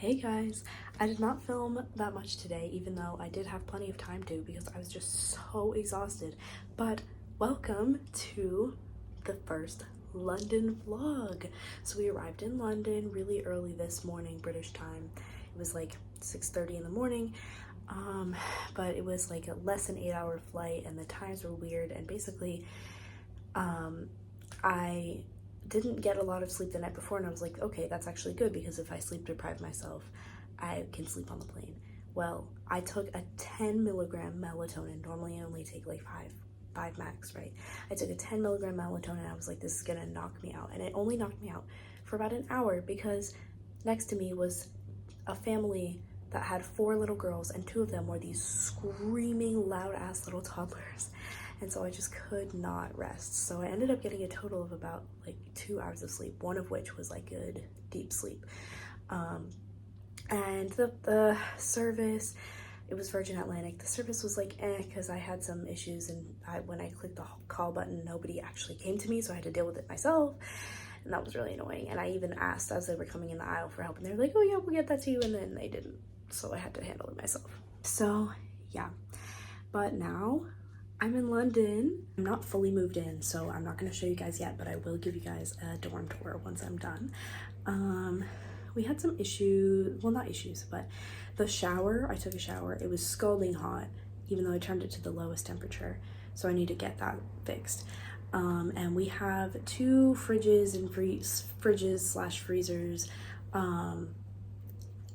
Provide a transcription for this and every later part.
Hey guys, I did not film that much today, even though I did have plenty of time to because I was just so exhausted. But welcome to the first London vlog. So we arrived in London really early this morning, British time. It was like 6:30 in the morning, but it was like a less than 8-hour flight and the times were weird, and basically I didn't get a lot of sleep the night before, and I was like, okay, that's actually good because if I sleep deprive myself, I can sleep on the plane. Well, I took a 10 milligram melatonin. Normally I only take like five max, right? I took a 10 milligram melatonin. I was like, this is gonna knock me out. And it only knocked me out for about an hour because next to me was a family that had 4 little girls, and 2 of them were these screaming loud ass little toddlers. And so I just could not rest. So I ended up getting a total of about like 2 hours of sleep, one of which was like good deep sleep. And the service, it was Virgin Atlantic. The service was like because I had some issues, and when I clicked the call button, nobody actually came to me, so I had to deal with it myself. And that was really annoying. And I even asked as they were coming in the aisle for help, and they were like, oh yeah, we'll get that to you. And then they didn't. So I had to handle it myself. So yeah, but now I'm in London. I'm not fully moved in, so I'm not gonna show you guys yet, but I will give you guys a dorm tour once I'm done. We had some issues, well, not issues, but the shower, I took a shower, it was scalding hot, even though I turned it to the lowest temperature, so I need to get that fixed. And we have 2 fridges and fridges/freezers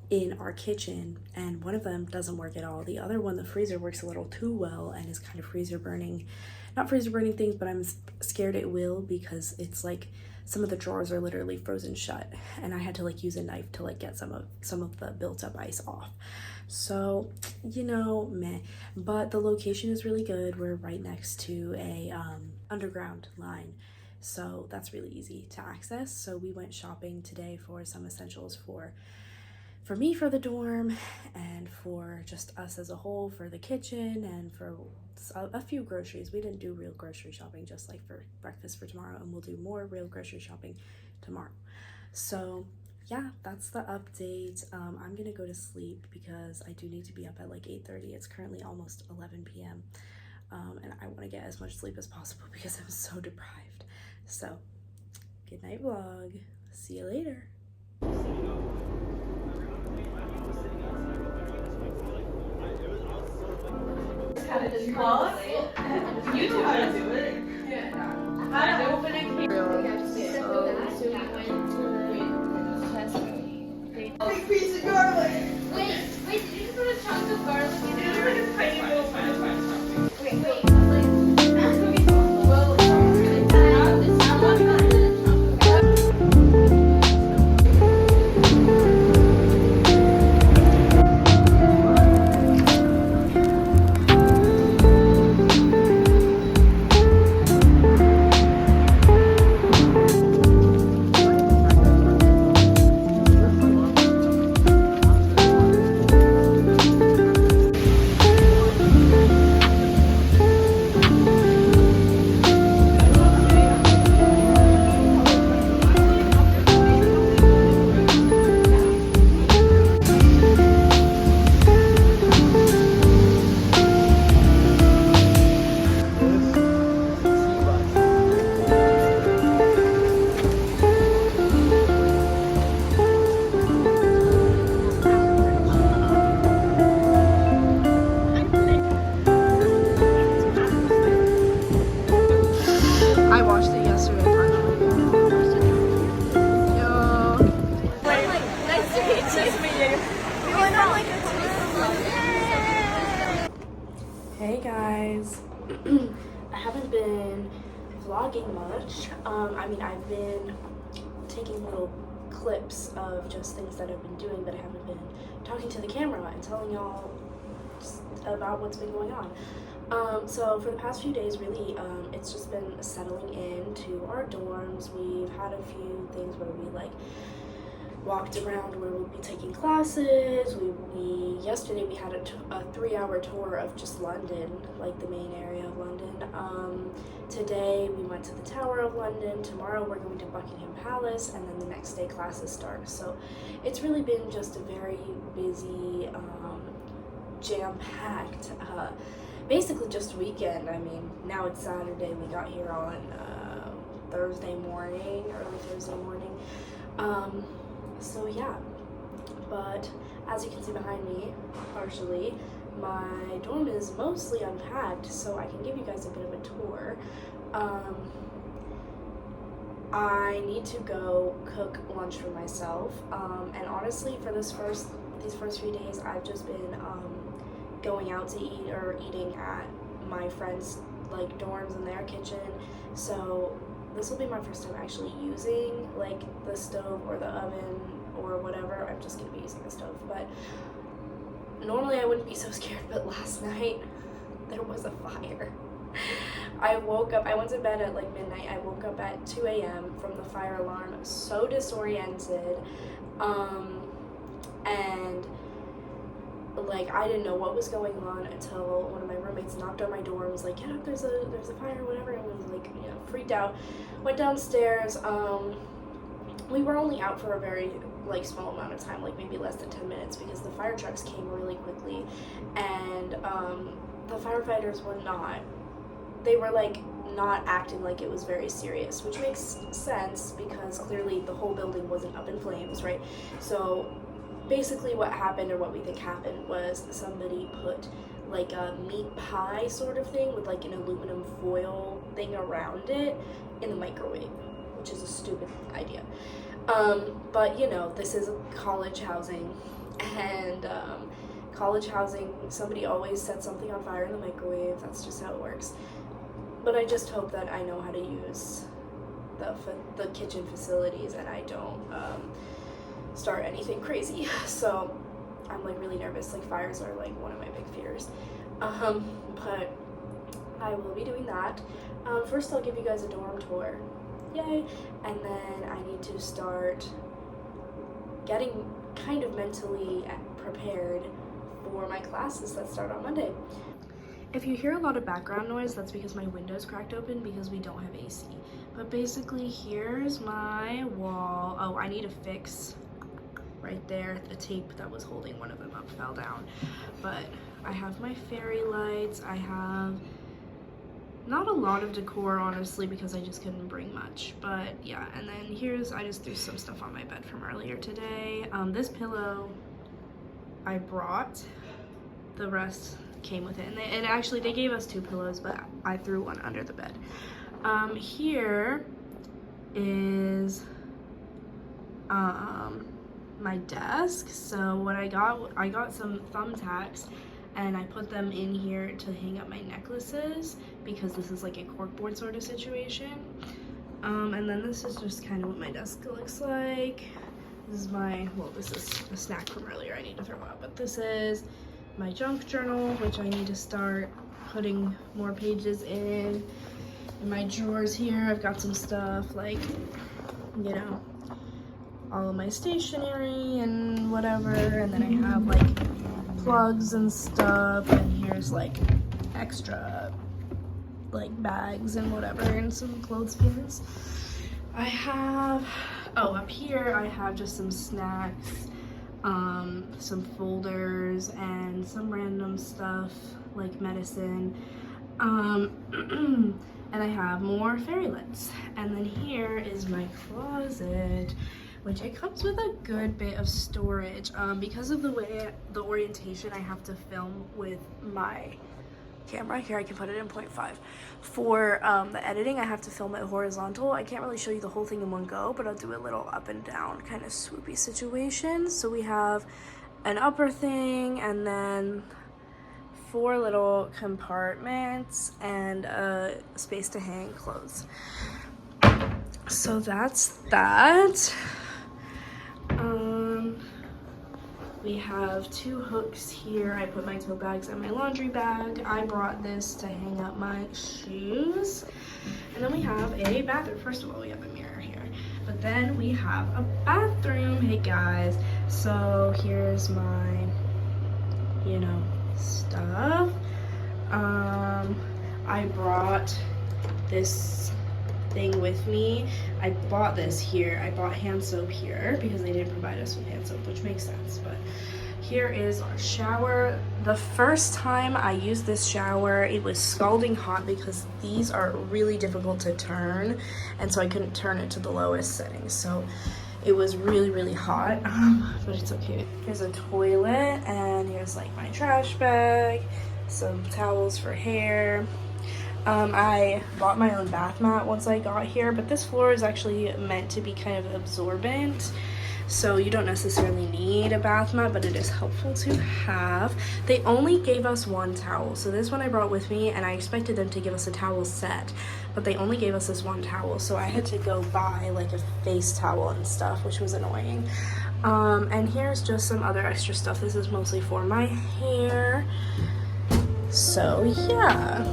in our kitchen, and one of them doesn't work at all. The other one, the freezer, works a little too well and is kind of freezer burning. Not freezer burning things, but I'm scared it will, because it's like some of the drawers are literally frozen shut, and I had to like use a knife to like get some of the built up ice off. So, you know, meh. But the location is really good. We're right next to a underground line, so that's really easy to access. So we went shopping today for some essentials for me for the dorm, and for just us as a whole for the kitchen, and for a few groceries. We didn't do real grocery shopping, just like for breakfast for tomorrow, and we'll do more real grocery shopping tomorrow. So yeah, that's the update. I'm gonna go to sleep because I do need to be up at like 8:30. It's currently almost 11 p.m. And I want to get as much sleep as possible because I'm so deprived. So good night vlog, see you later. How to just vlog? You do how to do it. Yeah. How to open a camera. So we went to test. Big piece of garlic. Wait, did you just put a chunk of garlic in It's there? like a tiny little piece. Wait, but like, well, this is not a chunk of I watched it yesterday finally. Yo. nice to meet you. Hey guys. I haven't been vlogging much. I mean, I've been taking little clips of just things that I've been doing, but I haven't been talking to the camera and telling y'all just about what's been going on. So for the past few days, really, it's just been settling into our dorms. We've had a few things where we like walked around where we'll be taking classes. Yesterday we had a 3-hour tour of just London, like the main area of London. Today we went to the Tower of London. Tomorrow we're going to Buckingham Palace, and then the next day classes start. So it's really been just a very busy, jam-packed, basically just a weekend. I mean, now it's Saturday. We got here on Thursday morning, early Thursday morning. So yeah, but as you can see behind me, partially, my dorm is mostly unpacked, so I can give you guys a bit of a tour. I need to go cook lunch for myself, and honestly, for these first few days, I've just been going out to eat or eating at my friends' like dorms in their kitchen. So this will be my first time actually using like the stove or the oven or whatever. I'm just gonna be using the stove, but normally I wouldn't be so scared, but last night there was a fire. I woke up, I went to bed at like midnight. I woke up at 2 a.m. from the fire alarm, so disoriented, and like I didn't know what was going on until one of my roommates knocked on my door and was like, get up, there's a fire, whatever. And I was like, you know, freaked out. Went downstairs. We were only out for a very like small amount of time, like maybe less than 10 minutes, because the fire trucks came really quickly, and the firefighters were not acting like it was very serious, which makes sense because clearly the whole building wasn't up in flames, right? So basically what happened, or what we think happened, was somebody put like a meat pie sort of thing with like an aluminum foil thing around it in the microwave, which is a stupid idea. But you know, this is college housing, and college housing, somebody always sets something on fire in the microwave. That's just how it works. But I just hope that I know how to use the kitchen facilities and I don't start anything crazy. So I'm like really nervous. Like fires are like one of my big fears. But I will be doing that. First I'll give you guys a dorm tour. Yay! And then I need to start getting kind of mentally prepared for my classes that start on Monday. If you hear a lot of background noise, that's because my window's cracked open because we don't have AC. But basically, here's my wall. Oh, I need to fix right there. The tape that was holding one of them up fell down. But I have my fairy lights. I have not a lot of decor, honestly, because I just couldn't bring much. But yeah, and then I just threw some stuff on my bed from earlier today. This pillow I brought. The rest came with it, and they gave us 2 pillows, but I threw one under the bed. Here is my desk. So what I got some thumbtacks, and I put them in here to hang up my necklaces because this is like a corkboard sort of situation. And then this is just kind of what my desk looks like. This is this is a snack from earlier I need to throw out, but this is my junk journal, which I need to start putting more pages in. In my drawers here, I've got some stuff like, you know, all of my stationery and whatever, and then I have like plugs and stuff, and here's like extra like bags and whatever, and some clothespins. I have, up here I have just some snacks, some folders, and some random stuff like medicine, and I have more fairy lights. And then here is my closet, which it comes with a good bit of storage. Because of the orientation, I have to film with my camera. Here I can put it in 0.5. For the editing, I have to film it horizontal. I can't really show you the whole thing in one go, but I'll do a little up and down kind of swoopy situation. So we have an upper thing, and then 4 little compartments, and a space to hang clothes. So that's that. We have 2 hooks here. I put my tote bags and my laundry bag. I brought this to hang up my shoes. And then we have a bathroom. First of all, we have a mirror here. But But then we have a bathroom. Hey guys, so here's my, you know, stuff. I brought this thing with me. I bought this here. I bought hand soap here because they didn't provide us with hand soap, which makes sense. But here is our shower. The first time I used this shower, it was scalding hot because these are really difficult to turn, and so I couldn't turn it to the lowest setting. So it was really, really hot, but it's okay. Here's a toilet, and here's like my trash bag, some towels for hair. I bought my own bath mat once I got here, but this floor is actually meant to be kind of absorbent, so you don't necessarily need a bath mat, but it is helpful to have. They only gave us one towel, so this one I brought with me, and I expected them to give us a towel set, but they only gave us this one towel, so I had to go buy like a face towel and stuff, which was annoying. And here's just some other extra stuff. This is mostly for my hair. So yeah.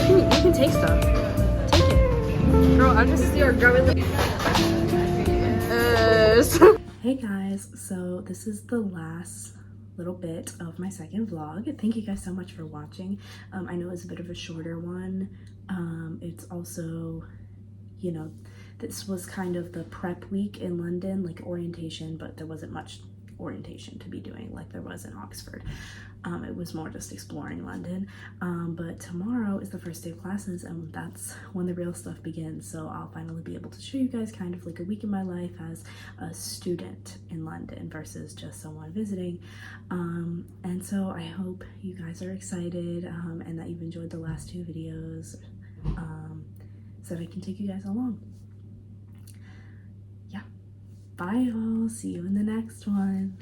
You can take stuff. Take it. Girl, I just see her going like Hey guys, so this is the last little bit of my second vlog. Thank you guys so much for watching. I know it's a bit of a shorter one. It's also, you know, this was kind of the prep week in London, like orientation, but there wasn't much orientation to be doing like there was in Oxford. It was more just exploring London, but tomorrow is the first day of classes, and that's when the real stuff begins. So I'll finally be able to show you guys kind of like a week in my life as a student in London versus just someone visiting. And so I hope you guys are excited, and that you've enjoyed the last two videos, so that I can take you guys along. Yeah, bye all, see you in the next one.